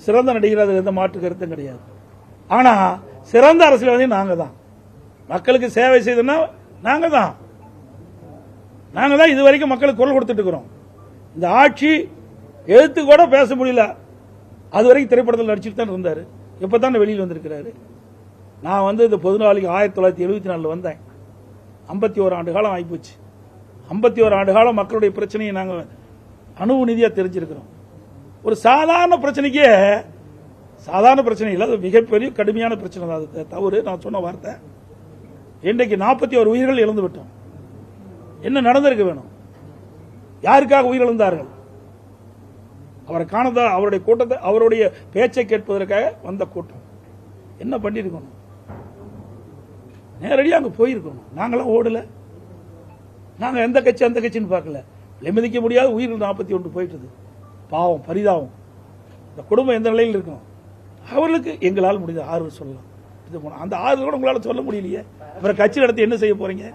சிறந்த நடிகர், அது எந்த மாற்று கருத்தும் கிடையாது. ஆனா சிறந்த அரசியல்வாதி நாங்க தான். மக்களுக்கு சேவை செய்தோம்னா நாங்க தான் இதுவரைக்கும் மக்களுக்கு குரல் கொடுத்துட்டு இருக்கிறோம். இந்த ஆட்சி எழுத்து கூட பேச முடியல, அது வரைக்கும் திரைப்படத்தில் நடிச்சுட்டு தான் இருந்தாரு. எப்பதான் வெளியில் வந்திருக்கிறாரு. நான் இந்த பொதுநாளைக்கு 1974 வந்தேன். 51 ஆண்டு காலம் ஆகிப்போச்சு. 51 ஆண்டு காலம் மக்களுடைய பிரச்சனையை நாங்கள் அணுவு நிதியா தெரிஞ்சிருக்கிறோம். ஒரு சாதாரண பிரச்சனைக்கே சாதாரண பிரச்சனை இல்லை, அது மிகப்பெரிய கடுமையான பிரச்சனை தான். அது தவறு, நான் சொன்ன வார்த்தை. இன்றைக்கு 41 உயிர்கள் இழந்து விட்டோம். என்ன நடந்திருக்க வேணும்? யாருக்காக உயிரிழந்தார்கள்? அவரை காணதா, அவருடைய கூட்டத்தை, அவருடைய பேச்சை கேட்பதற்காக வந்த கூட்டம். என்ன பண்ணிருக்கணும்? நேரடியாக அங்க போயிருக்கணும். நாங்களாம் ஓடல. நாங்க எந்த கட்சி அந்த கட்சின்னு பார்க்கல. விலைமதிக்க முடியாத உயிர்கள் 41 போயிட்டது. பாவம், பரிதாபம். இந்த குடும்பம் எந்த நிலையில் இருக்கும்? அவர்களுக்கு எங்களால் முடிந்த ஆறுதல் சொல்லலாம். அந்த ஆறுதல் கூட உங்களால சொல்ல முடியலையே. அப்புறம் கட்சி நடத்தி என்ன செய்ய போறீங்க?